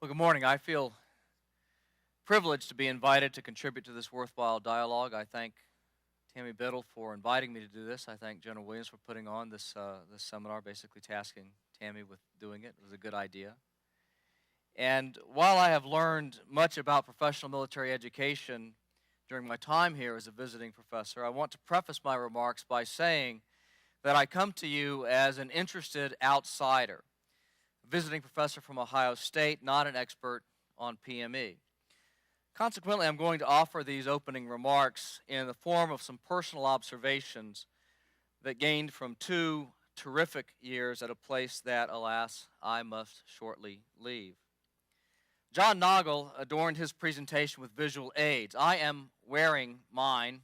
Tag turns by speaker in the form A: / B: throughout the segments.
A: Well, good morning. I feel privileged to be invited to contribute to this worthwhile dialogue. I thank Tammy Biddle for inviting me to do this. I thank General Williams for putting on this seminar, basically tasking Tammy with doing it. It was a good idea. And while I have learned much about professional military education during my time here as a visiting professor, I want to preface my remarks by saying that I come to you as an interested outsider, a visiting professor from Ohio State, not an expert on PME. Consequently, I'm going to offer these opening remarks in the form of some personal observations that gained from 2 terrific years at a place that, alas, I must shortly leave. John Noggle adorned his presentation with visual aids. I am wearing mine.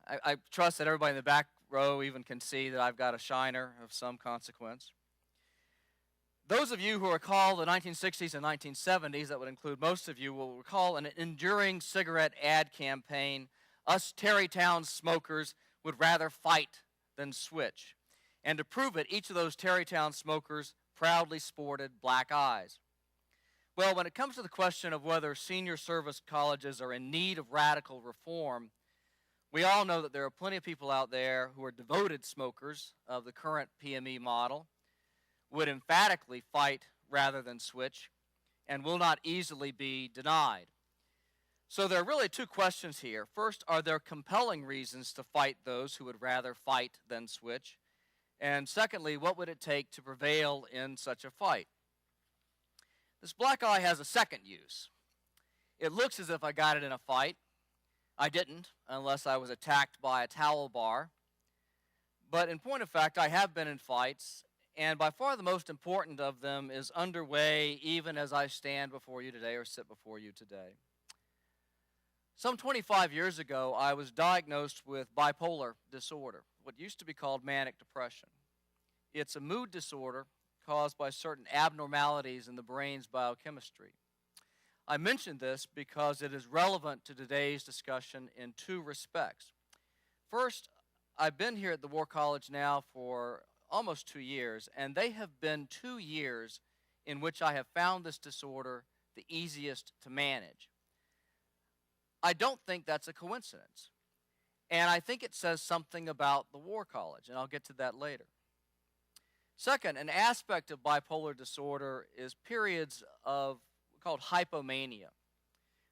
A: I trust that everybody in the back row even can see that I've got a shiner of some consequence. Those of you who recall the 1960s and 1970s, that would include most of you, will recall an enduring cigarette ad campaign. Us Tarrytown smokers would rather fight than switch. And to prove it, each of those Tarrytown smokers proudly sported black eyes. Well, when it comes to the question of whether senior service colleges are in need of radical reform, we all know that there are plenty of people out there who are devoted smokers of the current PME model, would emphatically fight rather than switch, and will not easily be denied. So there are really 2 questions here. First, are there compelling reasons to fight those who would rather fight than switch? And secondly, what would it take to prevail in such a fight? This black eye has a second use. It looks as if I got it in a fight. I didn't, unless I was attacked by a towel bar. But in point of fact, I have been in fights, and by far the most important of them is underway even as I stand before you today or sit before you today. Some 25 years ago, I was diagnosed with bipolar disorder, what used to be called manic depression. It's a mood disorder caused by certain abnormalities in the brain's biochemistry. I mention this because it is relevant to today's discussion in 2 respects. First, I've been here at the War College now for almost 2 years, and they have been 2 years in which I have found this disorder the easiest to manage. I don't think that's a coincidence, and I think it says something about the War College, and I'll get to that later. Second, an aspect of bipolar disorder is periods of called hypomania.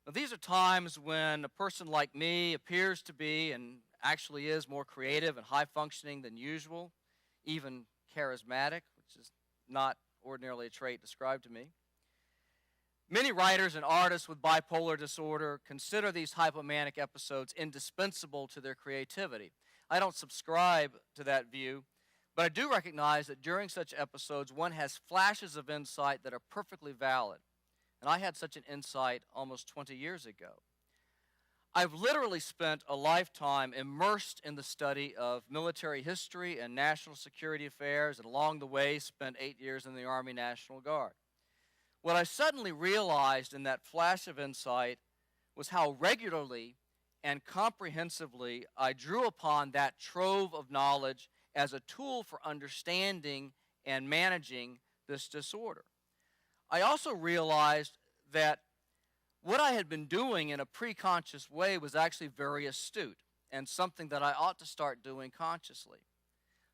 A: Now, these are times when a person like me appears to be and actually is more creative and high functioning than usual, even charismatic, which is not ordinarily a trait described to me. Many writers and artists with bipolar disorder consider these hypomanic episodes indispensable to their creativity. I don't subscribe to that view, but I do recognize that during such episodes, one has flashes of insight that are perfectly valid. And I had such an insight almost 20 years ago. I've literally spent a lifetime immersed in the study of military history and national security affairs, and along the way spent 8 years in the Army National Guard. What I suddenly realized in that flash of insight was how regularly and comprehensively I drew upon that trove of knowledge as a tool for understanding and managing this disorder. I also realized that what I had been doing in a pre-conscious way was actually very astute and something that I ought to start doing consciously.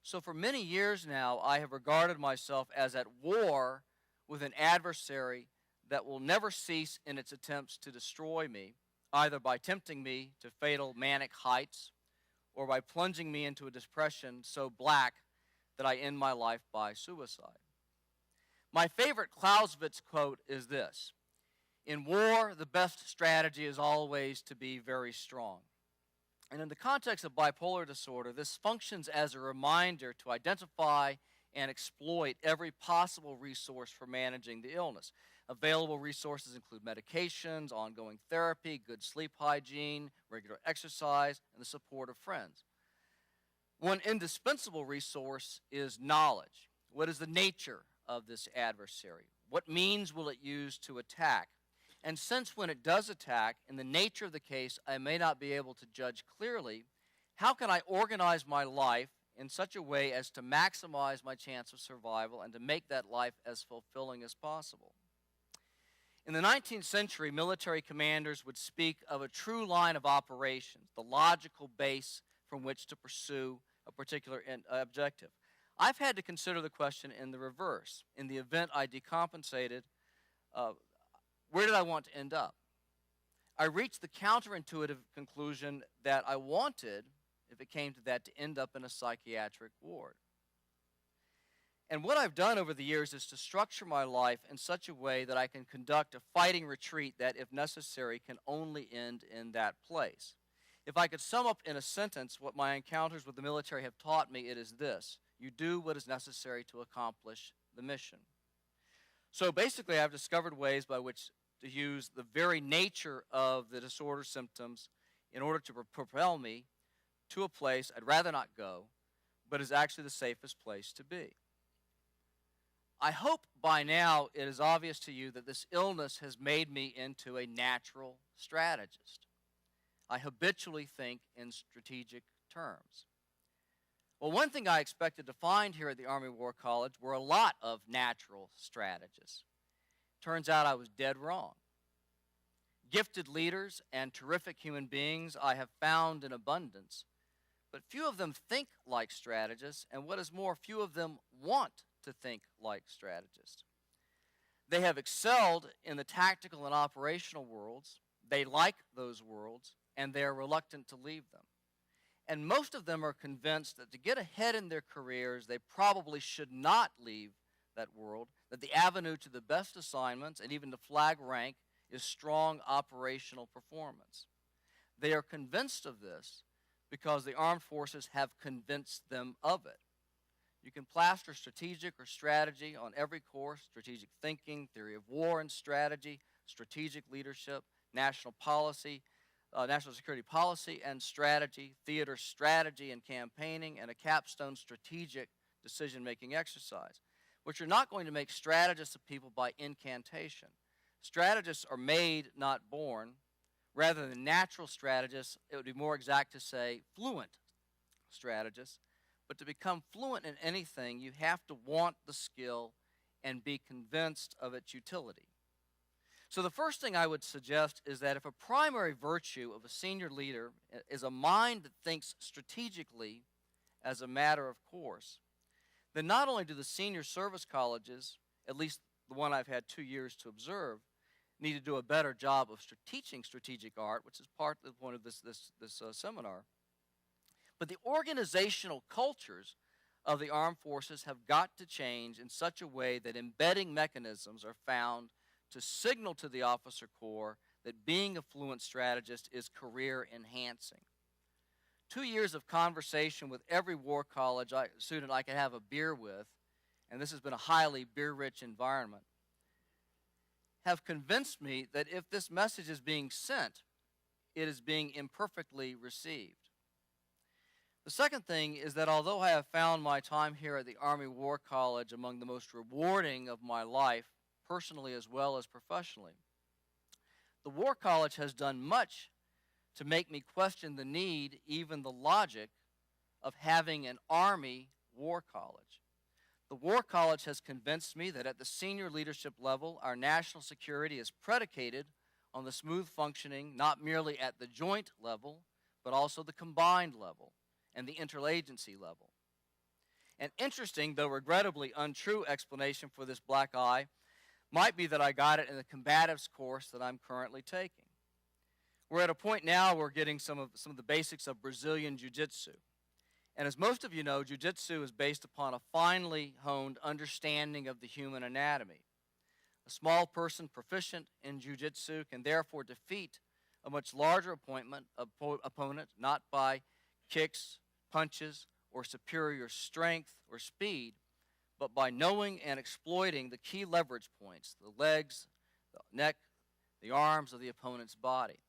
A: So for many years now, I have regarded myself as at war with an adversary that will never cease in its attempts to destroy me, either by tempting me to fatal manic heights or by plunging me into a depression so black that I end my life by suicide. My favorite Clausewitz quote is this: "In war, the best strategy is always to be very strong." And in the context of bipolar disorder, this functions as a reminder to identify and exploit every possible resource for managing the illness. Available resources include medications, ongoing therapy, good sleep hygiene, regular exercise, and the support of friends. One indispensable resource is knowledge. What is the nature of this adversary? What means will it use to attack? And since when it does attack, in the nature of the case, I may not be able to judge clearly, how can I organize my life in such a way as to maximize my chance of survival and to make that life as fulfilling as possible? In the 19th century, military commanders would speak of a true line of operations, the logical base from which to pursue a particular objective. I've had to consider the question in the reverse. In the event I decompensated, where did I want to end up? I reached the counterintuitive conclusion that I wanted, if it came to that, to end up in a psychiatric ward. And what I've done over the years is to structure my life in such a way that I can conduct a fighting retreat that, if necessary, can only end in that place. If I could sum up in a sentence what my encounters with the military have taught me, it is this: you do what is necessary to accomplish the mission. So basically, I've discovered ways by which to use the very nature of the disorder symptoms in order to propel me to a place I'd rather not go, but is actually the safest place to be. I hope by now it is obvious to you that this illness has made me into a natural strategist. I habitually think in strategic terms. Well, one thing I expected to find here at the Army War College were a lot of natural strategists. Turns out I was dead wrong. Gifted leaders and terrific human beings I have found in abundance, but few of them think like strategists, and what is more, few of them want to think like strategists. They have excelled in the tactical and operational worlds. They like those worlds, and they are reluctant to leave them. And most of them are convinced that to get ahead in their careers, they probably should not leave that world, that the avenue to the best assignments and even to flag rank is strong operational performance. They are convinced of this because the armed forces have convinced them of it. You can plaster strategic or strategy on every course: strategic thinking, theory of war and strategy, strategic leadership, national policy, national security policy and strategy, theater strategy and campaigning, and a capstone strategic decision-making exercise, which are not going to make strategists of people by incantation. Strategists are made, not born. Rather than natural strategists, it would be more exact to say fluent strategists. But to become fluent in anything, you have to want the skill and be convinced of its utility. So the first thing I would suggest is that if a primary virtue of a senior leader is a mind that thinks strategically as a matter of course, then not only do the senior service colleges, at least the one I've had 2 years to observe, need to do a better job of teaching strategic art, which is part of the point of this seminar, but the organizational cultures of the armed forces have got to change in such a way that embedding mechanisms are found to signal to the officer corps that being a fluent strategist is career enhancing. 2 years of conversation with every war college student I could have a beer with, and this has been a highly beer-rich environment, have convinced me that if this message is being sent, it is being imperfectly received. The second thing is that although I have found my time here at the Army War College among the most rewarding of my life, personally as well as professionally, the War College has done much to make me question the need, even the logic, of having an Army War College. The War College has convinced me that at the senior leadership level, our national security is predicated on the smooth functioning, not merely at the joint level, but also the combined level and the interagency level. An interesting, though regrettably untrue, explanation for this black eye might be that I got it in the combatives course that I'm currently taking. We're at a point now where we're getting some of the basics of Brazilian Jiu-Jitsu. And as most of you know, Jiu-Jitsu is based upon a finely honed understanding of the human anatomy. A small person proficient in Jiu-Jitsu can therefore defeat a much larger opponent not by kicks, punches, or superior strength or speed, but by knowing and exploiting the key leverage points, the legs, the neck, the arms of the opponent's body.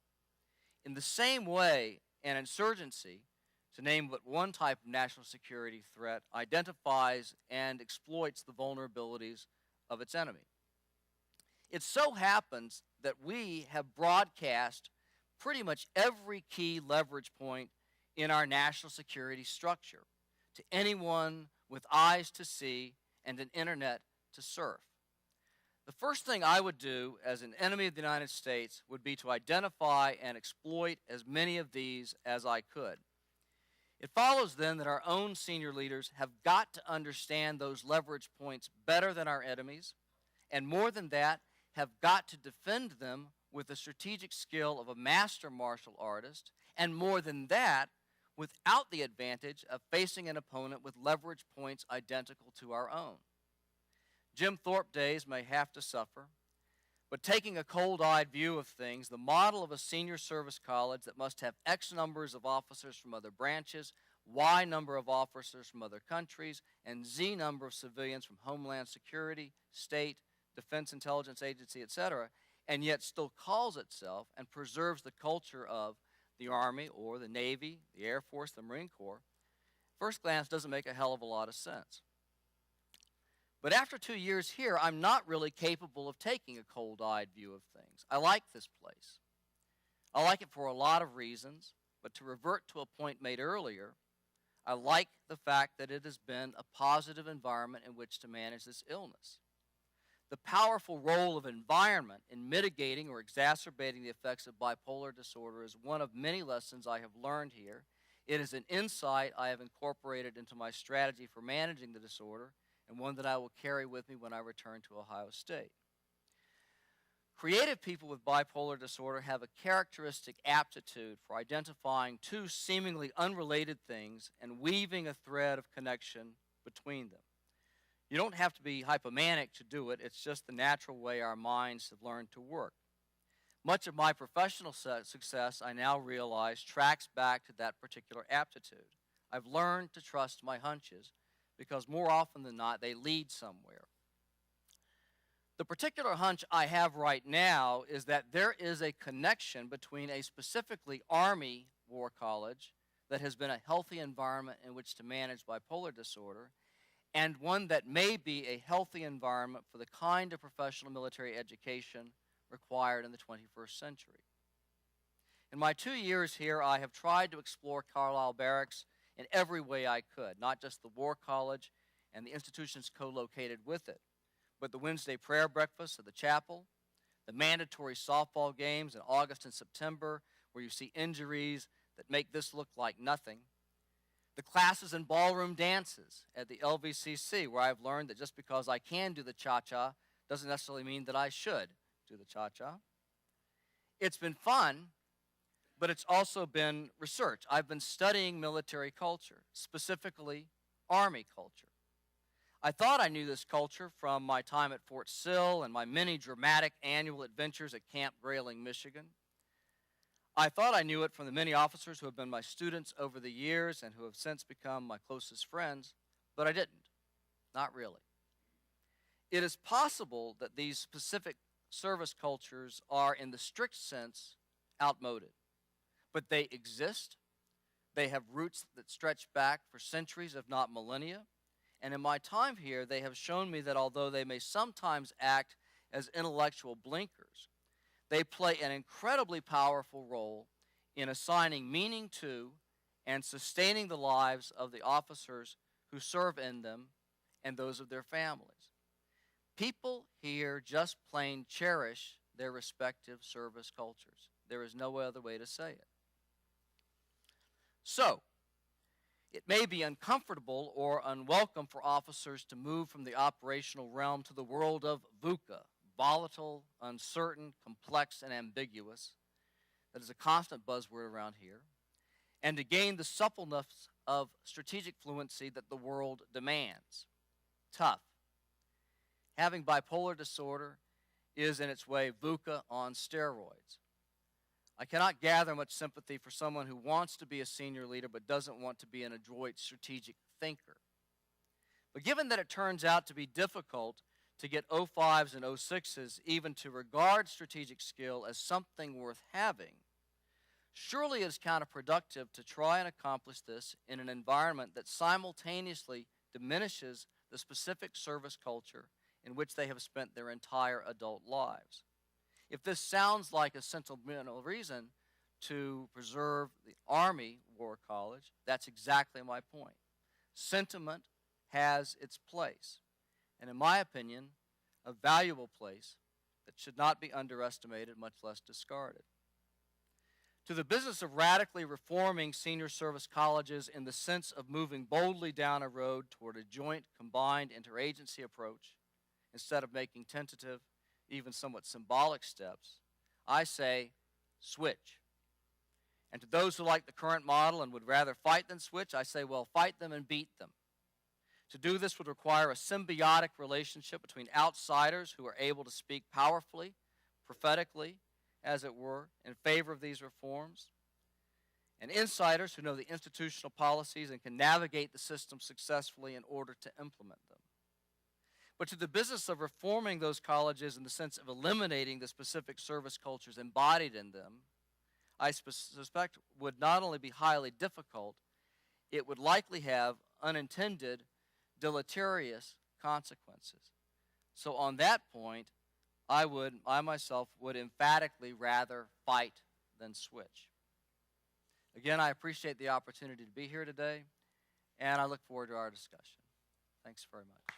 A: In the same way, an insurgency, to name but one type of national security threat, identifies and exploits the vulnerabilities of its enemy. It so happens that we have broadcast pretty much every key leverage point in our national security structure to anyone with eyes to see and an internet to surf. The first thing I would do as an enemy of the United States would be to identify and exploit as many of these as I could. It follows then that our own senior leaders have got to understand those leverage points better than our enemies, and more than that, have got to defend them with the strategic skill of a master martial artist, and more than that, without the advantage of facing an opponent with leverage points identical to our own. Jim Thorpe days may have to suffer, but taking a cold-eyed view of things, the model of a senior service college that must have X numbers of officers from other branches, Y number of officers from other countries, and Z number of civilians from Homeland Security, State, Defense Intelligence Agency, etc., and yet still calls itself and preserves the culture of the Army or the Navy, the Air Force, the Marine Corps, first glance doesn't make a hell of a lot of sense. But after 2 years here, I'm not really capable of taking a cold-eyed view of things. I like this place. I like it for a lot of reasons, but to revert to a point made earlier, I like the fact that it has been a positive environment in which to manage this illness. The powerful role of environment in mitigating or exacerbating the effects of bipolar disorder is one of many lessons I have learned here. It is an insight I have incorporated into my strategy for managing the disorder, and one that I will carry with me when I return to Ohio State. Creative people with bipolar disorder have a characteristic aptitude for identifying two seemingly unrelated things and weaving a thread of connection between them. You don't have to be hypomanic to do it. It's just the natural way our minds have learned to work. Much of my professional success, I now realize, tracks back to that particular aptitude. I've learned to trust my hunches because more often than not, they lead somewhere. The particular hunch I have right now is that there is a connection between a specifically Army War College that has been a healthy environment in which to manage bipolar disorder, and one that may be a healthy environment for the kind of professional military education required in the 21st century. In my 2 years here, I have tried to explore Carlisle Barracks in every way I could, not just the War College and the institutions co-located with it, but the Wednesday prayer breakfast at the chapel, the mandatory softball games in August and September where you see injuries that make this look like nothing, the classes and ballroom dances at the LVCC where I've learned that just because I can do the cha-cha doesn't necessarily mean that I should do the cha-cha. It's been fun, but it's also been research. I've been studying military culture, specifically Army culture. I thought I knew this culture from my time at Fort Sill and my many dramatic annual adventures at Camp Grayling, Michigan. I thought I knew it from the many officers who have been my students over the years and who have since become my closest friends, but I didn't. Not really. It is possible that these specific service cultures are, in the strict sense, outmoded. But they exist. They have roots that stretch back for centuries, if not millennia. And in my time here, they have shown me that although they may sometimes act as intellectual blinkers, they play an incredibly powerful role in assigning meaning to and sustaining the lives of the officers who serve in them and those of their families. People here just plain cherish their respective service cultures. There is no other way to say it. So, it may be uncomfortable or unwelcome for officers to move from the operational realm to the world of VUCA, volatile, uncertain, complex, and ambiguous. That is a constant buzzword around here. And to gain the suppleness of strategic fluency that the world demands. Tough. Having bipolar disorder is, in its way, VUCA on steroids. I cannot gather much sympathy for someone who wants to be a senior leader but doesn't want to be an adroit strategic thinker. But given that it turns out to be difficult to get 05s and 06s even to regard strategic skill as something worth having, surely it is counterproductive to try and accomplish this in an environment that simultaneously diminishes the specific service culture in which they have spent their entire adult lives. If this sounds like a sentimental reason to preserve the Army War College, that's exactly my point. Sentiment has its place. And in my opinion, a valuable place that should not be underestimated, much less discarded. To the business of radically reforming senior service colleges in the sense of moving boldly down a road toward a joint, combined interagency approach, instead of making tentative, even somewhat symbolic steps, I say switch. And to those who like the current model and would rather fight than switch, I say, well, fight them and beat them. To do this would require a symbiotic relationship between outsiders who are able to speak powerfully, prophetically, as it were, in favor of these reforms, and insiders who know the institutional policies and can navigate the system successfully in order to implement them. But to the business of reforming those colleges in the sense of eliminating the specific service cultures embodied in them, I suspect would not only be highly difficult, it would likely have unintended deleterious consequences. So on that point, I myself would emphatically rather fight than switch. Again, I appreciate the opportunity to be here today, and I look forward to our discussion. Thanks very much.